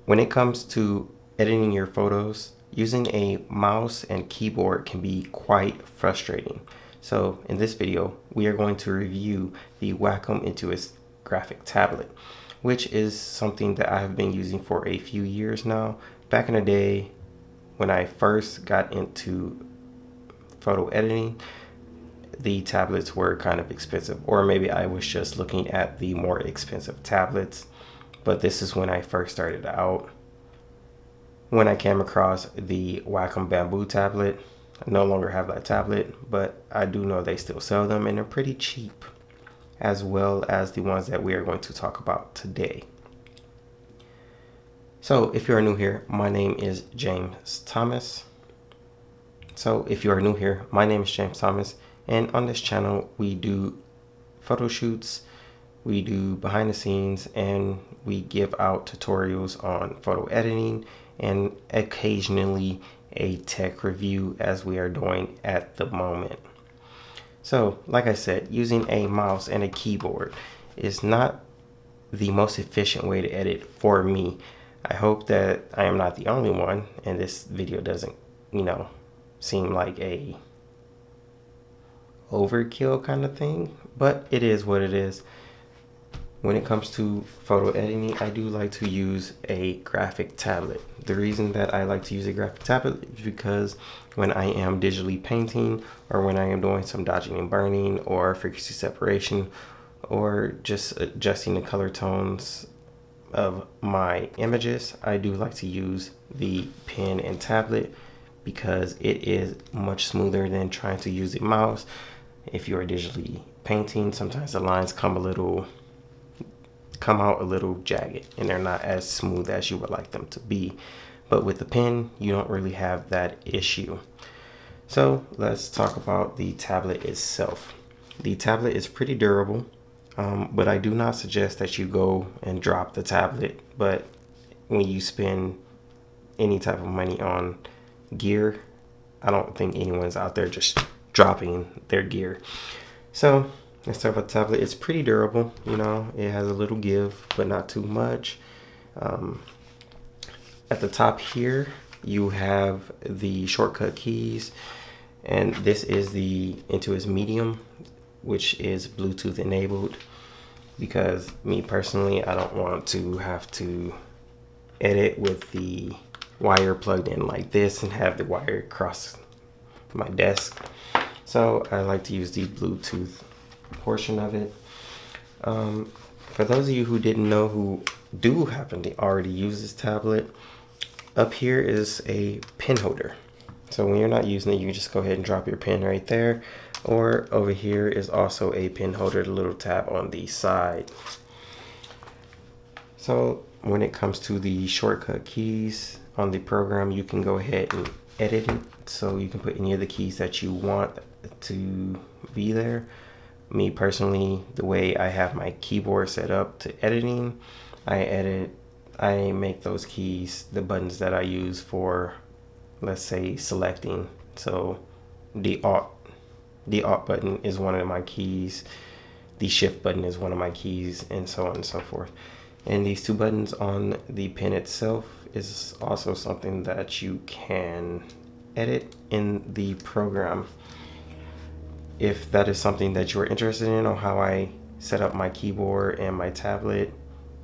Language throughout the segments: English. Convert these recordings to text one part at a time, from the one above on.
When it comes to editing your photos, using a mouse and keyboard can be quite frustrating. So in this video, we are going to review the Wacom Intuos graphic tablet, which is something that I have been using for a few years now. Back in the day, when I first got into photo editing, the tablets were kind of expensive, or maybe I was just looking at the more expensive tablets. But this is when I first started out. When I came across the Wacom Bamboo tablet, I no longer have that tablet, but I do know they still sell them and they're pretty cheap, as well as the ones that we are going to talk about today. So if you are new here, my name is James Thomas. And on this channel, we do photo shoots, we do behind the scenes, and we give out tutorials on photo editing and occasionally a tech review, as we are doing at the moment. So, like I said, using a mouse and a keyboard is not the most efficient way to edit for me. I hope that I am not the only one, and this video doesn't, seem like a overkill kind of thing, but it is what it is. When it comes to photo editing, I do like to use a graphic tablet. The reason that I like to use a graphic tablet is because when I am digitally painting, or when I am doing some dodging and burning, or frequency separation, or just adjusting the color tones of my images, I do like to use the pen and tablet because it is much smoother than trying to use a mouse. If you are digitally painting, sometimes the lines come out a little jagged and they're not as smooth as you would like them to be. But with the pen, you don't really have that issue. So let's talk about the tablet itself. The tablet is pretty durable, but I do not suggest that you go and drop the tablet. But when you spend any type of money on gear, I don't think anyone's out there just dropping their gear. So let's talk about the tablet. It's pretty durable, it has a little give, but not too much. At the top here, you have the shortcut keys, and this is the Intuos Medium, which is Bluetooth enabled, because me personally, I don't want to have to edit with the wire plugged in like this and have the wire across my desk. So I like to use the Bluetooth portion of it. For those of you who didn't know, who do happen to already use this tablet, up here is a pen holder. So when you're not using it, you can just go ahead and drop your pen right there. Or over here is also a pen holder, the little tab on the side. So when it comes to the shortcut keys on the program, you can go ahead and edit it. So you can put any of the keys that you want to be there. Me personally, the way I have my keyboard set up to editing, I make those keys the buttons that I use for, let's say, selecting. So the Alt button is one of my keys, the Shift button is one of my keys, and so on and so forth. And these two buttons on the pen itself is also something that you can edit in the program. If that is something that you're interested in, or how I set up my keyboard and my tablet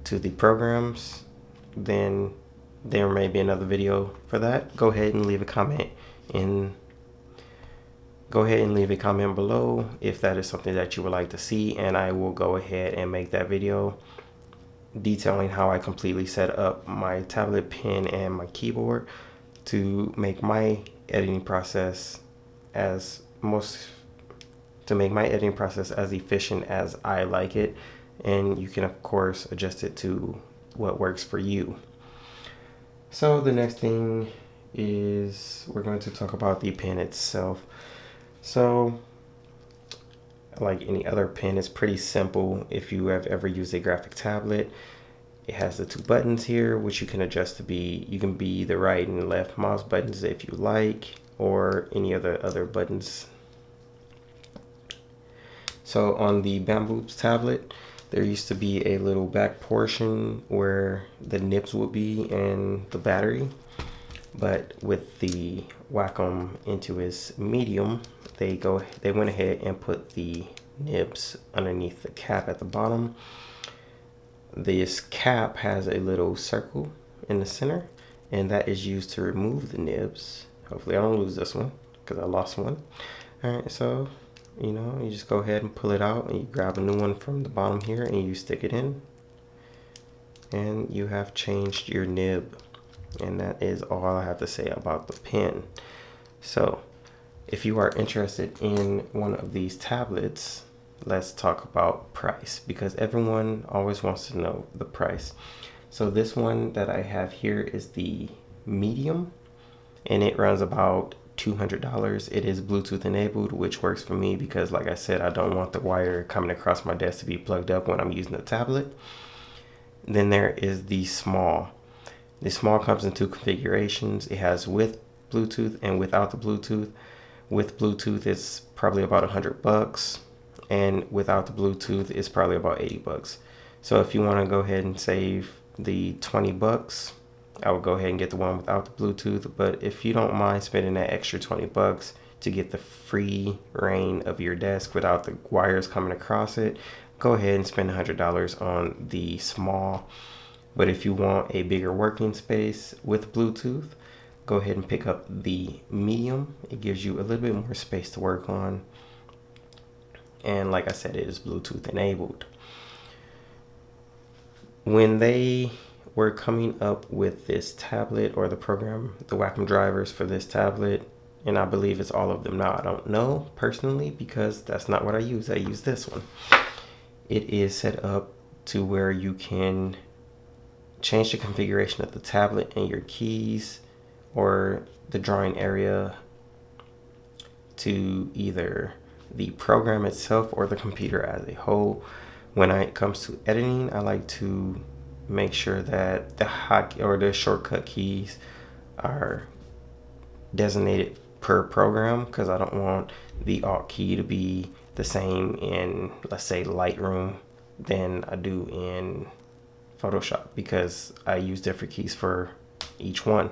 to the programs, then there may be another video for that. Go ahead and leave a comment below if that is something that you would like to see, and I will go ahead and make that video detailing how I completely set up my tablet, pen, and my keyboard to make my editing process as efficient as I like it. And you can of course adjust it to what works for you. So the next thing is we're going to talk about the pen itself. So like any other pen, it's pretty simple. If you have ever used a graphic tablet, it has the two buttons here, which you can adjust to be, you can be the right and left mouse buttons if you like, or any other buttons. So on the Bamboo tablet, there used to be a little back portion where the nibs would be and the battery, but with the Wacom Intuos medium, they went ahead and put the nibs underneath the cap at the bottom. This cap has a little circle in the center, and that is used to remove the nibs. Hopefully I don't lose this one because I lost one. All right, so you just go ahead and pull it out, and you grab a new one from the bottom here and you stick it in, and you have changed your nib. And that is all I have to say about the pen. So if you are interested in one of these tablets, let's talk about price, because everyone always wants to know the price. So this one that I have here is the medium, and it runs about $200. It is Bluetooth enabled, which works for me because, like I said, I don't want the wire coming across my desk to be plugged up when I'm using the tablet. Then there is the small. The small comes in two configurations. It has with Bluetooth and without the Bluetooth. With Bluetooth, it's probably about $100, and without the Bluetooth, it's probably about $80. So if you want to go ahead and save the $20, I would go ahead and get the one without the Bluetooth. But if you don't mind spending that extra $20 to get the free reign of your desk without the wires coming across it, go ahead and spend $100 on the small. But if you want a bigger working space with Bluetooth, go ahead and pick up the medium. It gives you a little bit more space to work on. And like I said, it is Bluetooth enabled. When they were coming up with this tablet, or the program, the Wacom drivers for this tablet, and I believe it's all of them now. I don't know personally because that's not what I use. I use this one. It is set up to where you can change the configuration of the tablet and your keys or the drawing area to either the program itself or the computer as a whole. When it comes to editing, I like to make sure that the the shortcut keys are designated per program, because I don't want the Alt key to be the same in, let's say, Lightroom than I do in Photoshop, because I use different keys for each one.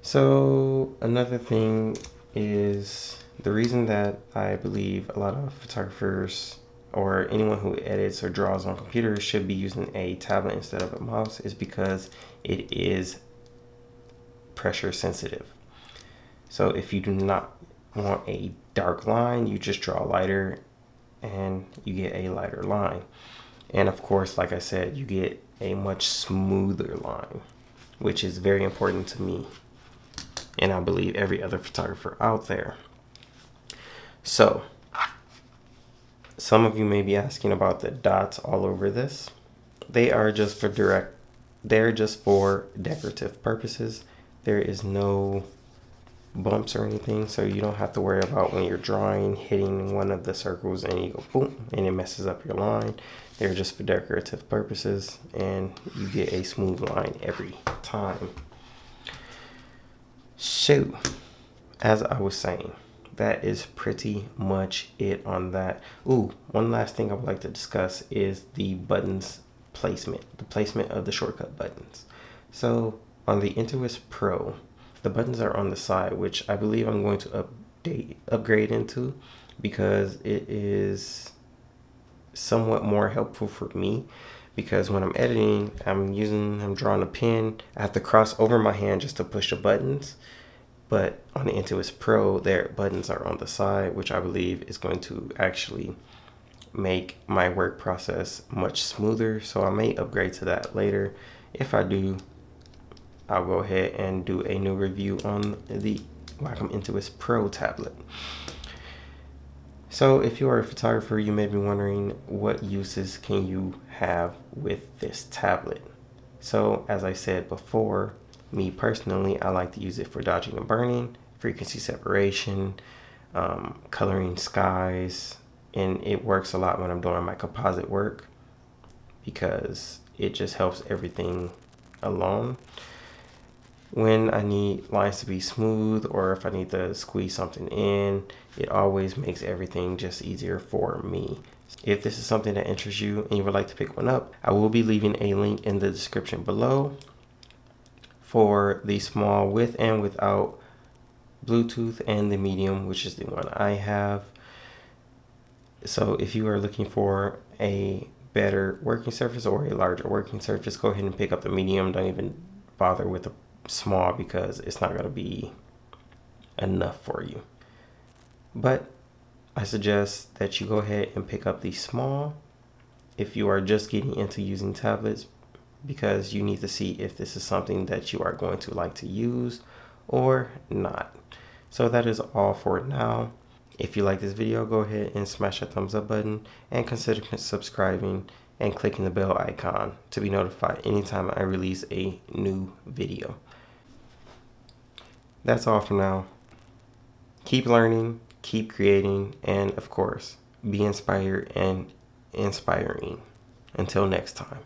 So another thing is, the reason that I believe a lot of photographers or anyone who edits or draws on computers should be using a tablet instead of a mouse is because it is pressure sensitive. So if you do not want a dark line, you just draw lighter and you get a lighter line. And of course, like I said, you get a much smoother line, which is very important to me, and I believe every other photographer out there. So some of you may be asking about the dots all over this. They're just for decorative purposes. There is no bumps or anything, so you don't have to worry about when you're drawing hitting one of the circles and you go boom and it messes up your line. They're just for decorative purposes, and you get a smooth line every time. So as I was saying, that is pretty much it on that. Ooh, one last thing I would like to discuss is the buttons placement, the placement of the shortcut buttons. So on the Intuos Pro, the buttons are on the side, which I believe I'm going to upgrade into, because it is somewhat more helpful for me, because when I'm editing, I'm drawing a pen, I have to cross over my hand just to push the buttons. But on the Intuos Pro, their buttons are on the side, which I believe is going to actually make my work process much smoother. So I may upgrade to that later. If I do, I'll go ahead and do a new review on the Wacom Intuos Pro tablet. So if you are a photographer, you may be wondering, what uses can you have with this tablet? So as I said before, me personally, I like to use it for dodging and burning, frequency separation, coloring skies, and it works a lot when I'm doing my composite work because it just helps everything along. When I need lines to be smooth, or if I need to squeeze something in, it always makes everything just easier for me. If this is something that interests you and you would like to pick one up, I will be leaving a link in the description below for the small with and without Bluetooth, and the medium, which is the one I have. So if you are looking for a better working surface or a larger working surface, go ahead and pick up the medium. Don't even bother with the small because it's not going to be enough for you. But I suggest that you go ahead and pick up the small if you are just getting into using tablets, because you need to see if this is something that you are going to like to use or not. So that is all for now. If you like this video, go ahead and smash that thumbs up button and consider subscribing and clicking the bell icon to be notified anytime I release a new video. That's all for now. Keep learning, keep creating, and of course, be inspired and inspiring. Until next time.